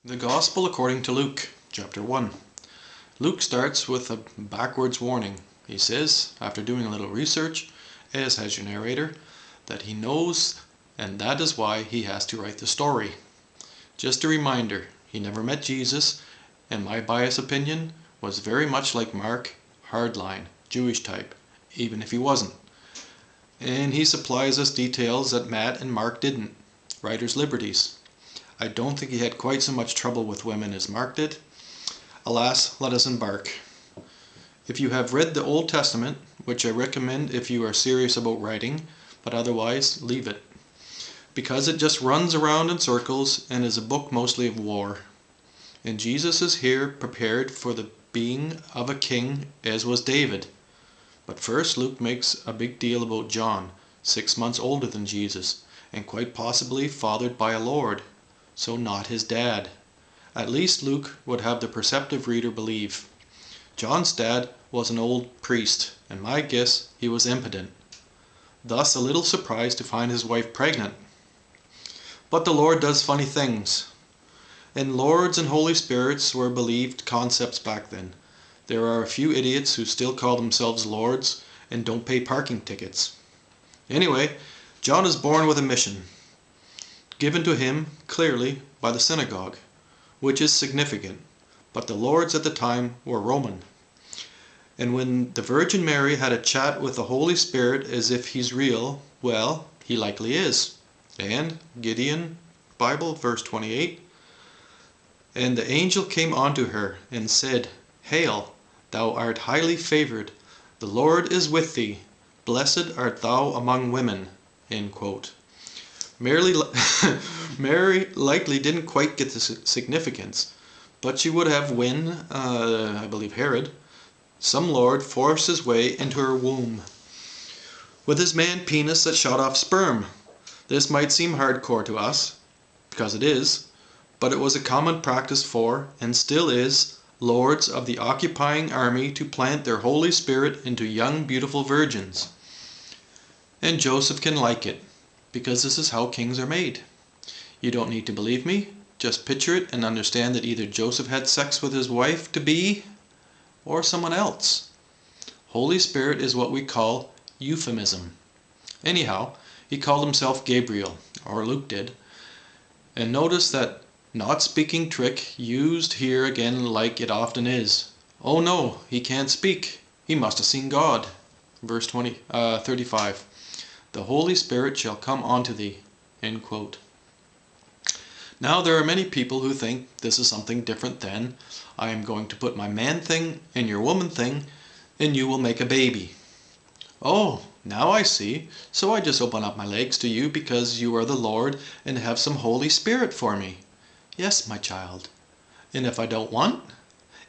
The Gospel according to Luke, chapter 1. Luke starts with a backwards warning. He says, after doing a little research, as has your narrator, that he knows, and that is why he has to write the story. Just a reminder, he never met Jesus, and my biased opinion was very much like Mark, hardline, Jewish type, even if he wasn't. And he supplies us details that Matt and Mark didn't, writer's liberties. I don't think he had quite so much trouble with women as Mark did. Alas, let us embark. If you have read the Old Testament, which I recommend if you are serious about writing, but otherwise, leave it. Because it just runs around in circles and is a book mostly of war. And Jesus is here prepared for the being of a king as was David. But first Luke makes a big deal about John, 6 months older than Jesus, and quite possibly fathered by a lord. So not his dad. At least Luke would have the perceptive reader believe. John's dad was an old priest, and my guess he was impotent. Thus a little surprised to find his wife pregnant. But the Lord does funny things. And lords and holy spirits were believed concepts back then. There are a few idiots who still call themselves lords and don't pay parking tickets. Anyway, John is born with a mission, given to him clearly by the synagogue, which is significant, but the lords at the time were Roman. And when the Virgin Mary had a chat with the Holy Spirit as if he's real, well, he likely is. And Gideon, Bible, verse 28, and the angel came unto her and said, Hail, thou art highly favored, the Lord is with thee, blessed art thou among women. End quote. Mary likely didn't quite get the significance, but she would have when, I believe Herod, some lord forced his way into her womb with his man penis that shot off sperm. This might seem hardcore to us, because it is, but it was a common practice for, and still is, lords of the occupying army to plant their Holy Spirit into young beautiful virgins. And Joseph can like it, because this is how kings are made. You don't need to believe me, just picture it and understand that either Joseph had sex with his wife-to-be or someone else. Holy Spirit is what we call euphemism. Anyhow, he called himself Gabriel, or Luke did, and notice that not speaking trick used here again like it often is. Oh no, he can't speak, he must have seen God. Verse 35. The Holy Spirit shall come unto thee. End quote. Now there are many people who think this is something different than, I am going to put my man thing in your woman thing and you will make a baby. Oh, now I see. So I just open up my legs to you because you are the Lord and have some Holy Spirit for me. Yes, my child. And if I don't want,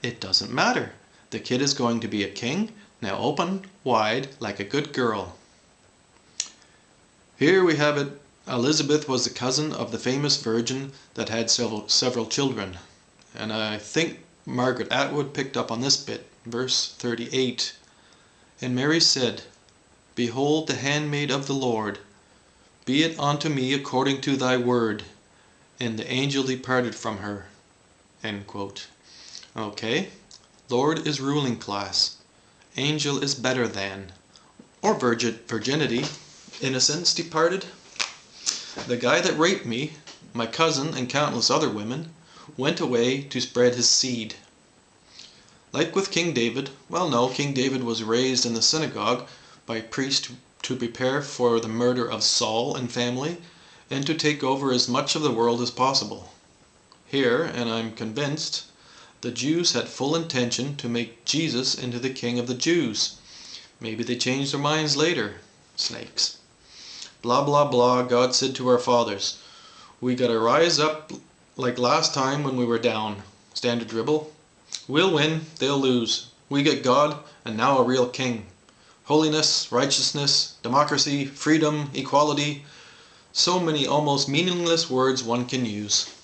it doesn't matter. The kid is going to be a king. Now open wide like a good girl. Here we have it. Elizabeth was the cousin of the famous virgin that had several children. And I think Margaret Atwood picked up on this bit. Verse 38. And Mary said, Behold the handmaid of the Lord, be it unto me according to thy word. And the angel departed from her. End quote. Okay. Lord is ruling class. Angel is better than. Or virginity. Innocence departed. The guy that raped me, my cousin and countless other women, went away to spread his seed. Like with King David, well no, King David was raised in the synagogue by priests to prepare for the murder of Saul and family and to take over as much of the world as possible. Here, and I'm convinced, the Jews had full intention to make Jesus into the king of the Jews. Maybe they changed their minds later. Snakes. Blah blah blah, God said to our fathers, we gotta rise up like last time when we were down. Standard dribble. We'll win, they'll lose. We get God and now a real king. Holiness, righteousness, democracy, freedom, equality. So many almost meaningless words one can use.